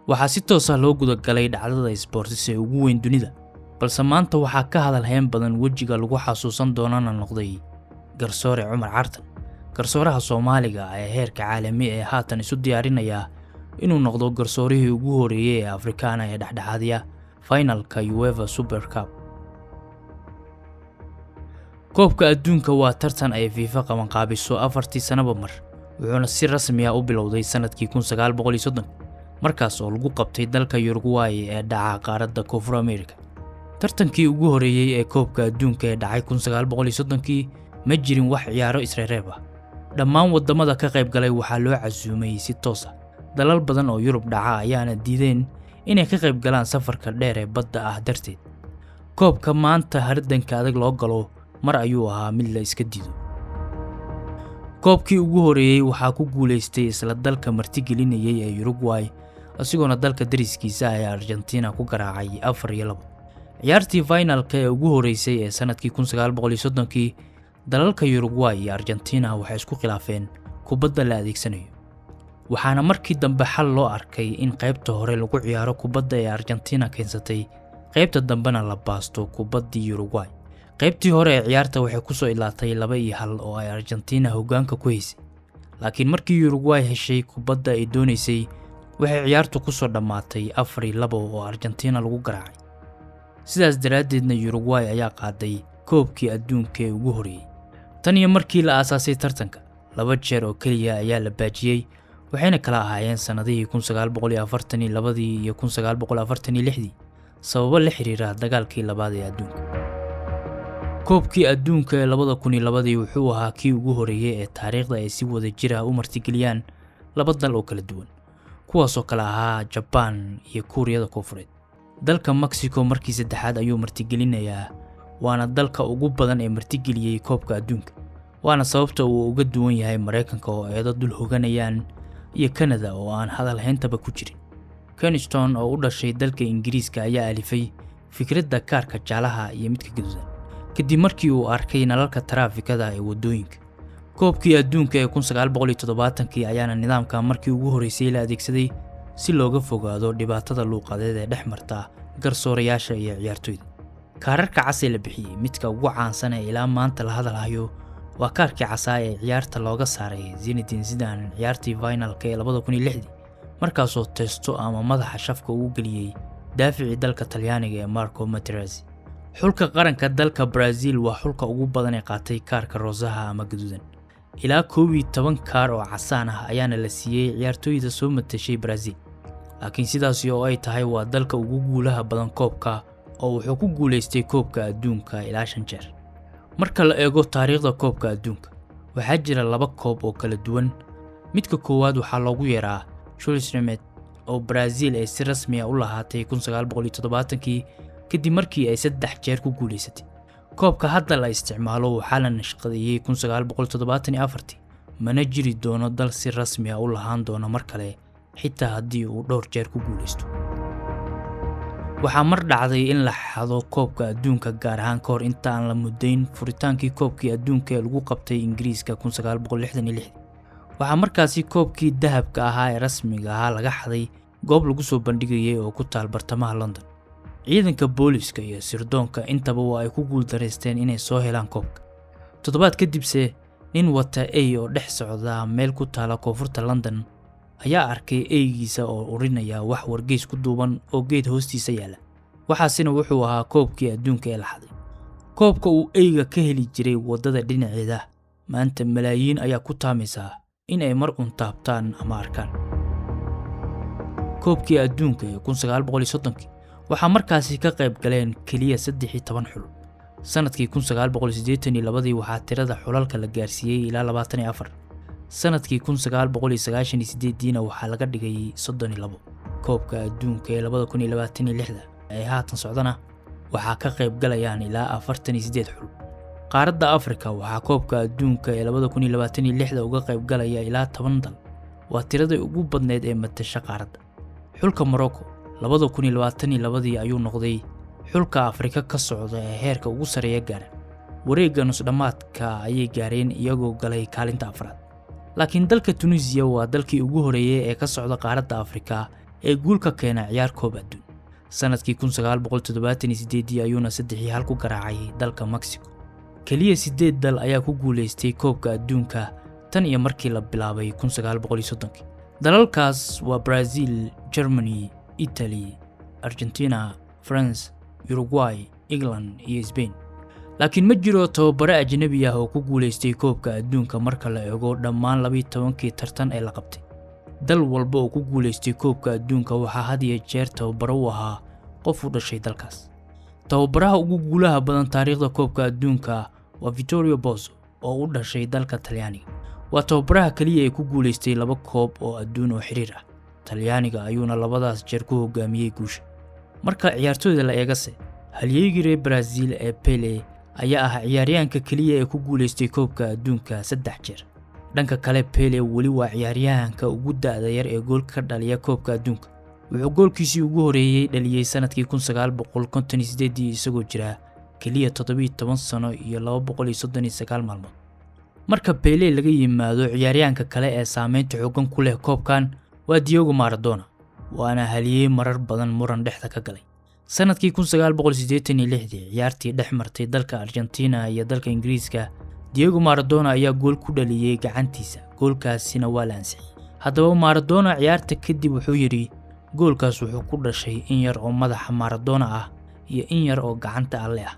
waxaa si toos ah loo guda galay dhacdada isboortis ee ugu weyn dunida, balse maanta waxaa ka hadal hayn badan wejiga lagu xasuusan doonana noqday garsoore Cumar Cartan, garsooraha Soomaaliga ee heerka caalami ee haatan isu diyaarinaya inuu noqdo garsoorihii ugu horeeyay ee Afrikaan ee dhexdhexaadiya finalka UEFA Super Cup. koobka adduunka waa tartan ay FIFA qaban qaabiso 4 sanaba mar, wuxuuna si rasmi ah u bilowday sanadkii 1930 markaas oo lagu qabtay dalka Uruguay ee dhaca qaaradda Koonfur Ameerika. tartankii ugu horeeyay ee koobka adduunka ee dhacay 1930kii ma jirin wax ciyaaro isreereeb ah. dhammaan wadamada ka qayb galay waxaa loo casuumay si toos ah. dalal badan oo Yurub dhaca ayaana diideen inay ka qayb galaan safarka dheer ee badda ah darteed. koobka maanta hardanka adag loo galo mar ayuu ahaa mid la iska diido. koobkii ugu horeeyay waxaa ku guuleystay isla dalka martigelinayay ee Uruguay, asigoona dalka dariskiisa ee Argentina ku garaacay 4-2. ciyaartii finalka ee ugu horeysay ee sanadkii 1930kii dalalka Uruguay iyo Argentina waxay isku khilaafeen kubadda la adeegsanayo, waxaana markii dambe xal loo arkay in qaybta hore lagu ciyaaro kubadda ee Argentina keensatay, qaybta dambena la baasto kubaddii Uruguay. qaybtii hore ee ciyaarta waxay ku soo ilaatay 2-1 oo ay Argentina hoggaanka ku haysay, laakiin markii Uruguay heshay kubadda ay doonaysay waxay ciyaartu ku soo dhamaatay 4-2 oo Argentina lagu garaacay. sidaas daraaddeedna Uruguay ayaa qaaday koobkii adduunka ee ugu horeeyay. tan iyo markii la aasaasay tartanka 2 jeer oo kaliya ayaa la baajiyay, waxayna kala ahaayeen sanadihii 1942 iyo 1946 sababo la xiriira dagaalkii labaad ee adduunka. koobkii adduunka ee 2002 wuxuu ahaa kii ugu horeeyay ee taariikhda ay si wada jir ah u martigeliyaan 2 dal oo kala duwan, kuwaas oo kala ahaa Japan iyo Kuuriyada Koonfureed. dalka Mexico markii saddexaad ayuu martigelinayaa, waana dalka ugu badan ee martigeliyay koobka adduunka, waana sababta uu uga duwan yahay Mareykanka oo eedo dul hoganayaan iyo Canada oo aan hadal hayntaba ku jirin. Ken Stone oo u dhashay dalka Ingiriiska ayaa alifay fikradda kaarka jaalaha iyo midka gaduudan kadib markii uu arkay nalalka taraafikada ee wadooyinka. koobkii adduunka ee 1970kii ayaana nidaamka markii ugu horeysay la adeegsaday si looga fogaado dhibaatada luuqadeed ee dhexmarta garsoorayaasha iyo ciyaartoyda. kaararka cas ee la bixiyay midka ugu caansan ee ilaa maanta la hadalhayo waa kaarkii casaa ee ciyaarta looga saaray Zinedine Zidane ciyaartii finalka ee 2006 markaasoo teesto ama madaxa shafka uu geliyay daaficii dalka Talyaaniga ee Marco Materazzi. xulka qaranka dalka Brazil waa xulka ugu badan ee qaatay kaarka roosaha ama gaduudan. ilaa 11 kaar oo casaan ah ayaana la siiyay ciyaartoyda soo matashay Brazil, laakiin sidaas oo ay tahay waa dalka ugu guulaha badan koobka oo wuxuu ku guuleystay koobka adduunka ilaa 5 jeer. marka la eego taariikhda koobka adduunka waxaa jira 2 koob oo kala duwan. midka koowaad waxaa loogu yeeraa Jules Rimet oo Brazil ay si rasmi ah u lahaatay 1970kii kadib markii ay 3 jeer ku guuleysatay. koobka hadda la isticmaalo waxaa la nashqadeeyay 1974, mana jiri doono dal si rasmi ah u lahaan doona mar kale xitaa haddii uu dhowr jeer ku guuleysto. waxaa mar dhacday in la xado koobka adduunka gaar ahaan kahor inta aan la mudayn furitaankii koobkii adduunka ee lagu qabtay Ingiriiska 1966. waxaa markaasi koobkii dahabka ahaa ee rasmiga ahaa laga xaday goob lagu soo bandhigayay oo ku taal bartamaha London. ciidanka booliska iyo sirdoonka intaba waa ay ku guuldareysteen inay soo helaan koobka. toddobaad kadibse nin wata ay oo dhex socda meel ku taala koonfurta London ayaa arkay eygiisa oo urinaya wax wargeys ku duuban oo geed hoostiisa yaala. waxaasina wuxuu ahaa koobkii adduunka ee la xaday. koobka uu eyga ka heli jiray wadada dhinaceeda maanta malaayiin ayaa ku taamaysa in ay mar un taabtaan ama arkaan. koobkii adduunka ee 1930 waxaa markaasi ka qayb galeen kaliya 13 xul. sanadkii 1982 waxaa tirada xulalka la gaarsiiyay ilaa 24. sanadkii 1998 waxaa laga dhigay 32. koobka adduunka ee 2026 ee haatan socdana waxaa ka qayb galayaan ilaa 48 xul. qaaradda Afrika waxaa koobka adduunka ee 2026 uga qayb galaya ilaa 10 dal, waa tirada ugu badneed ee matasha qaaradda. xulka Morocco 2022 ayuu noqday xulka Afrika ka socda ee heerka ugu sareeya gaara. wareegga nus dhamaadka ayay gaareen iyagoo galay kaalinta 4. laakiin dalka Tunisia waa dalkii ugu horeeyay ee ka socda qaaradda Afrika ee guul ka keena ciyaar koob adduun. sanadkii 1978 ayuuna 3-1 ku garaacay dalka Mexico. kaliya 8 dal ayaa ku guuleystay koobka adduunka tan iyo markii la bilaabay 1930. dalalkaas waa Brazil, Germany, Italy, Argentina, France, Uruguay, England iyo Spain. laakiin ma jiro tababare ajnabi ah oo ku guuleystay koobka adduunka marka la eego dhammaan 12 tartan ee la qabtay. dal walba oo ku guuleystay koobka adduunka waxaa had iyo jeer tababaro u ahaa qof u dhashay dalkaas. tababaraha ugu guulaha badan taariikhda koobka adduunka waa Vittorio Pozzo oo u dhashay dalka Talyaaniga. waa tababaraha kaliya ee ku guuleystay 2 koob oo adduun oo xiriir ah. Talyaaniga ayuuna labadaas jeer ku hogaamiyay guusha. marka ciyaartooyda la eegase, halyeeyga reer Brazil ee Pele ayaa ah ciyaaryahanka kaliya ee ku guuleystay koobka adduunka 3 jeer. dhanka kale Pele wali waa ciyaaryahanka ugu da'da yar ee gool ka dhaliya koobka adduunka. wuxuu goolkiisii ugu horeeyay dhaliyay sanadkii 1958 isagoo jira kaliya 17 sano iyo 239 maalmood. marka Pele laga yimaado, ciyaaryahanka kale ee saameynta xooggan ku leh koobkan waa Diego Maradona, waana halyeey marar badan muran dhexda ka galay. sanadkii 1986 ciyaartii dhex martay dalka Argentina iyo dalka Ingiriiska, Diego Maradona ayaa gool ku dhaliyay gacantiisa. goolkaasina waa la ansixiyay. haddaba Maradona ciyaarta kadib wuxuu yiri, goolkaas wuxuu ku dhashay in yar oo madaxa Maradona ah iyo in yar oo gacanta Alle ah.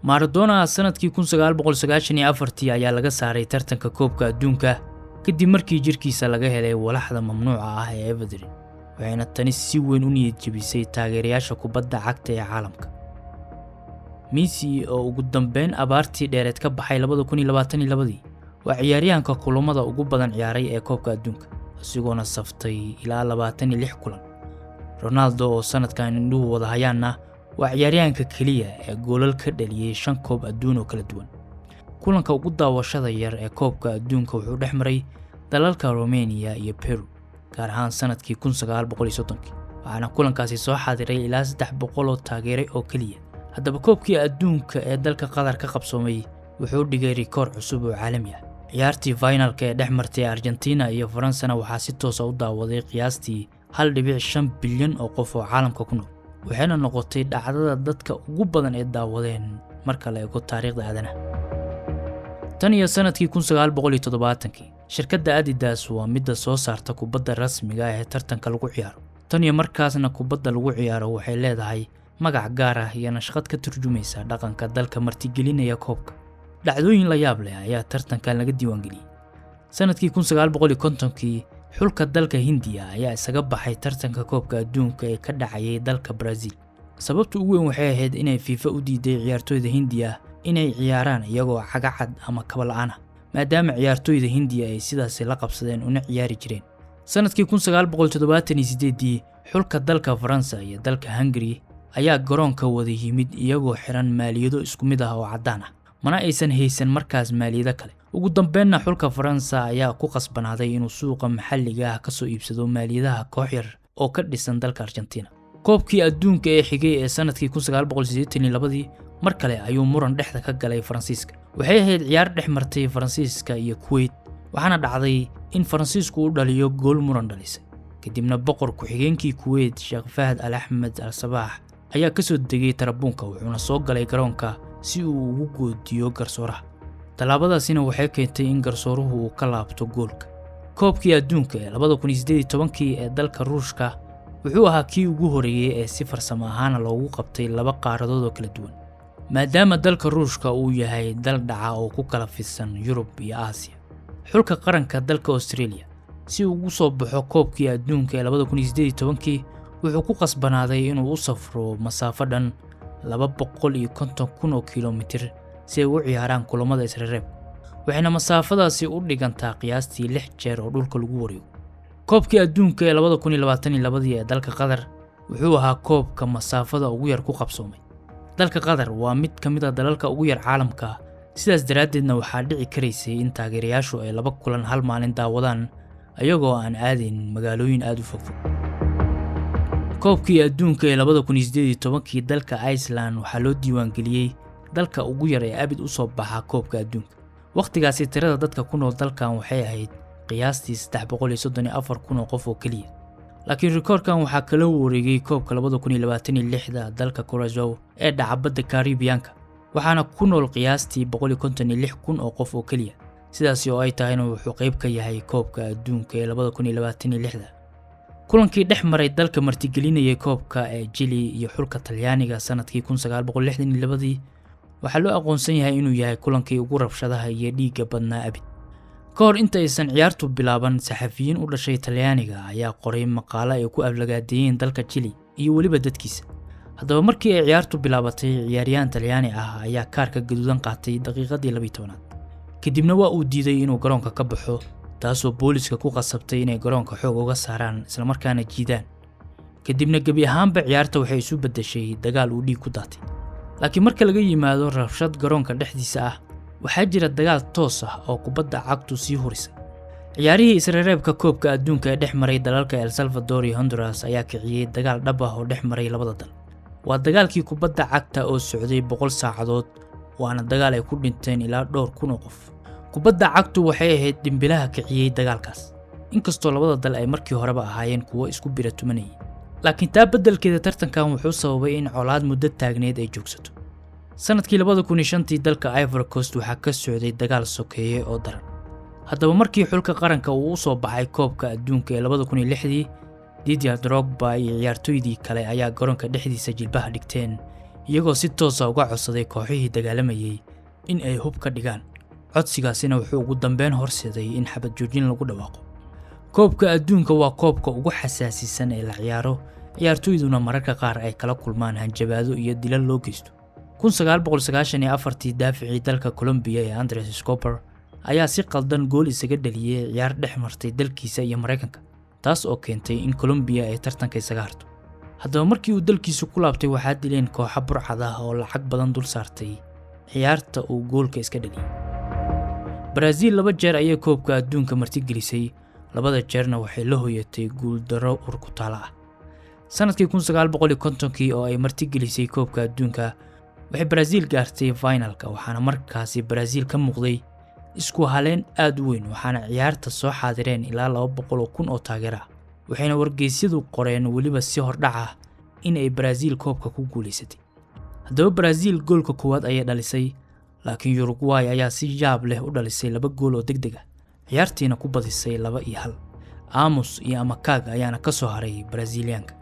Maradona sanadkii 1994 ayaa laga saaray tartanka koobka adduunka kadib markii jirkiisa laga helay walaxda mamnuuca ah ee Evaderine. waxayna tani si weyn u niyad jabisay taageerayaasha kubadda cagta ee caalamka. Messi oo ugu dambeyn abaartii dheereed ka baxay 2022 waa ciyaaryahanka kulamada ugu badan ciyaaray ee koobka adduunka, isagoona saftay ilaa 26 kulan. Ronaldo oo sanadkan indhuhu wada hayaana waa ciyaaryahanka kaliya ee goolal ka dhaliyay 5 koob adduun oo kala duwan. kulanka ugu daawashada yar ee koobka adduunka wuxuu dhex maray dalalka Romania iyo Peru, gaar ahaan sanadkii 1930. waxaana kulankaasi soo xaadiray ilaa 300 oo taageere oo kaliya. haddaba koobkii adduunka ee dalka Qatar ka qabsoomay wuxuu dhigay rikoor cusub oo caalami ah. ciyaartii finalka ee dhex martay Argentina iyo Faransana waxaa si toos ah u daawaday qiyaastii 1.5 bilyan oo qof oo caalamka ku nool. waxayna noqotay dhacdada dadka ugu badan ee daawadeen marka la eego taariikhda aadanaha. tan iyo sanadkii 1970, shirkadda Adidas waa midda soo saarta kubadda rasmiga ah ee tartanka lagu ciyaaro. tan iyo markaasna kubadda lagu ciyaaro waxay leedahay magac gaar ah iyo nashqad ka turjumaysa dhaqanka dalka martigelinaya koobka. dhacdooyin la yaab leh ayaa tartankan laga diiwaangeliyay. sanadkii 1950, xulka dalka Hindiya ayaa isaga baxay tartanka koobka adduunka ee ka dhacayay dalka Brazil. sababta ugu weyn waxay ahayd inay FIFA u diiday ciyaartooyda Hindiya inay ciyaaraan iyagoo cagacad ama kaba la'aan ah, maadaama ciyaartooyda Hindiya ay sidaas la qabsadeen una ciyaari jireen. sanadkii 1978, xulka dalka Faransa iyo dalka Hungary ayaa garoonka wada yimid iyagoo xiran maaliyado isku mid ah oo cadaan ah, mana aysan haysan markaas maaliyado kale. ugu dambeynna xulka Faransa ayaa ku qasbanaaday inuu suuqa maxalliga ah ka soo iibsado maaliyadaha koox yar oo ka dhisan dalka Argentina. koobkii adduunka ee xigay ee sanadkii 1982 mar kale ayuu muran dhexda ka galay Faransiiska. waxay ahayd ciyaar dhex martay Faransiiska iyo Kuwait, waxaana dhacday in Faransiisku uu dhaliyo gool muran dhalisay. kadibna boqor ku-xigeenkii Kuwait Sheikh Fahd Al Ahmed Al Sabah ayaa ka soo degay tarabuunka, wuxuuna soo galay garoonka si uu ugu goodiyo garsooraha. talaabadaasina waxay keentay in garsooruhu uu ka laabto goolka. koobkii adduunka ee 2018 ee dalka Ruushka wuxuu ahaa kii ugu horeeyay ee si farsamo ahaan loogu qabtay 2 qaaradood oo kala duwan, maadaama dalka Ruushka uu yahay dal dhaca oo ku kala fidsan Yurub iyo Aasiya. xulka qaranka dalka Australia si uu ugu soo baxo koobkii adduunka ee 2018 wuxuu ku qasbanaaday inuu u safro masaafo dhan 250,000 oo kiiloomitir si ay u ciyaaraan kulamada isreeb. waxayna masaafadaasi u dhigantaa qiyaastii 6 jeer oo dhulka lagu wareego. koobkii adduunka ee 2022 ee dalka Qatar wuxuu ahaa koobka masaafada ugu yar ku qabsoomay. dalka Qatar waa mid ka mid ah dalalka ugu yar caalamka, sidaas daraadeedna waxaa dhici karaysay in taageerayaashu ay 2 kulan hal maalin daawadaan ayagoo aan aadin magaalooyin aad u fogfog. koobkii adduunka ee 2018 dalka Iceland waxaa loo diiwaangeliyay dalka ugu yar ee abid u soo baxa koobka adduunka. waqtigaasi tirada dadka ku nool dalkan waxay ahayd qiyaastii 334,000 oo qof oo kaliya. laakiin rikoorkan waxaa kala wareegay koobka 2026 dalka Curaçao ee dhaca badda Caribbean-ka waxaana ku nool qiyaastii 156,000 oo qof oo kaliya sidaas oo ay tahay inuu wuxuu qayb ka yahay koobka adduunka ee 2026 kulankii dhex maray dalka martigelinayay koobka ee Chile iyo xulka Talyaaniga sanadkii 1962 waxaa loo aqoonsan yahay inuu yahay kulankii ugu rabshadaha iyo dhiigga badnaa abid kahor inta aysan ciyaartu bilaaban saxafiyiin u dhashay Talyaaniga ayaa qoray maqaalo ay ku aflagaadeeyeen dalka Chile iyo waliba dadkiisa haddaba markii ay ciyaartu bilaabatay ciyaaryahan Talyaani ah ayaa kaarka gaduudan qaatay daqiiqadii 12 kadibna waa uu diiday inuu garoonka ka baxo taasoo booliska ku qasabtay inay garoonka xoog uga saaraan isla markaana jiidaan kadibna gabi ahaanba ciyaarta waxay isu bedeshay dagaal uu dhiig ku daatay laakiin marka laga yimaado rabshad garoonka dhexdiisa ah waxaa jira dagaal toos ah oo kubadda cagtu sii hurisay ciyaarihii isreereebka koobka adduunka ee dhex maray dalalka El Salvador iyo Honduras ayaa kiciyay dagaal dhab ah oo dhex maray labada dal waa dagaalkii kubadda cagta oo socday 100 saacadood waana dagaal ay ku dhinteen ilaa dhowr kun oo qof kubadda cagtu waxay ahayd dhimbilaha kiciyay dagaalkaas inkastoo labada dal ay markii horeba ahaayeen kuwo isku biratumanayay laakiin taa beddelkeeda tartankan wuxuu sababay in colaad muddo taagneed ay joogsato sanadkii 2005 dalka Ivory Coast waxaa ka socday dagaal sokeeye oo daran haddaba markii xulka qaranka uu soo baxay koobka adduunka ee 2006 Didier Drogba iyo ciyaartoydii kale ayaa garoonka dhexdiisa jilbaha dhigteen iyagoo si toos ah uga codsaday kooxihii dagaalamayay in ay hub ka dhigaan codsigaasina wuxuu ugu dambeyn horseeday in xabad joojin lagu dhawaaqo koobka adduunka waa koobka ugu xasaasisan ee la ciyaaro ciyaartoyduna mararka qaar ay kala kulmaan hanjabaado iyo dilal loo geysto 1994 daaficii dalka Colombia ee Andrés Escobar ayaa si qaldan gool isaga dhaliyay ciyaar dhex martay dalkiisa iyo Mareykanka taas oo keentay in Colombia ay tartanka isaga harto haddaba markii uu dalkiisu ku laabtay waxaa dileen kooxo burcad ah oo lacag badan dul saartay ciyaarta uu goolka iska dhaliyay Brazil 2 jeer ayay koobka adduunka martigelisay labada jeerna waxay la hoyatay guul daro urkutaala ah sanadkii 1950 oo ay martigelisay koobka adduunka waxay Brazil gaartay finalka waxaana markaasi Brazil ka muuqday isku haleen aad u weyn waxaana ciyaarta soo xaadireen ilaa 200,000 oo taageero waxayna wargeysyadu qoreen waliba si hordhac ah in ay Brazil koobka ku guuleysatay haddaba Brazil goolka koowaad ayay dhalisay laakiin Uruguay ayaa si jaab leh u dhalisay 2 gool oo degdeg ah ciyaartiina ku badisay 2-1 Amos iyo Amakaga ayaana ka soo haray Brazilianka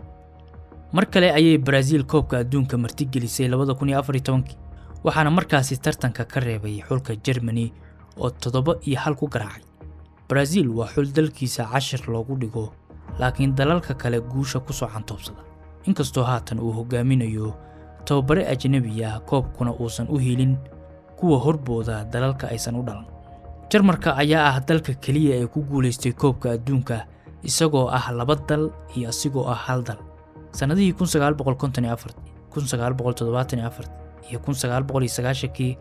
mar kale ayay Brazil koobka adduunka martigelisay 2014 waxaana markaasi tartanka ka reebay xulka Germany oo 7-1 ku garaacay Brazil waa xul dalkiisa 10 loogu dhigo laakiin dalalka kale guusha ku soo cantoobsada inkastoo haatan uu hogaaminayo tababare ajnabi ah koobkuna uusan u helin kuwa horbooda dalalka aysan u dhalan Jarmalka ayaa ah dalka kaliya ee ku guuleystay koobka adduunka isagoo ah 2 dal iyo asigoo ah 1 dal sanadihii 1954 1974 iyo 1990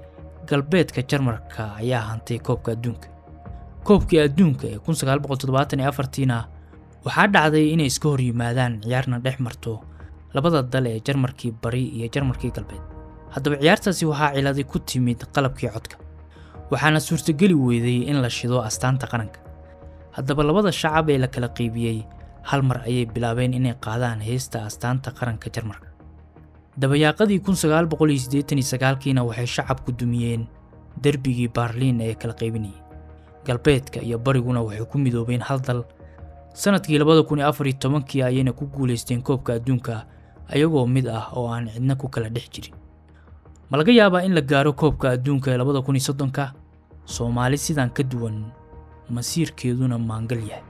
galbeedka Jarmalka ayaa hantay koobka adduunka koobkii adduunka ee 1974 waxaa dhacday inay iska hor yimaadaan ciyaarna dhex marto labada dal ee Jarmalkii bari iyo Jarmalkii galbeed haddaba ciyaartaasi waxaa ciladay ku timid qalabkii codka waxaana suurtageli weyday in la shido astaanta qaranka haddaba labada shacab ee la kala qaybiyay hal mar ayay bilaabeen inay qaadaan heesta astaanta qaranka Jarmalka dabayaaqadii 1989 waxay shacabku dumiyeen derbigii Berlin ee kala qaybinayay galbeedka iyo bariguna waxay ku midoobeen hal dal sanadkii 2014 ayayna ku guuleysteen koobka adduunka ayagoo mid ah oo aan cidna ku kala dhex jirin ma laga yaabaa in la gaaro koobka adduunka ee 2030 Soomaali sidan ka duwan masiirkeeduna maangal yahay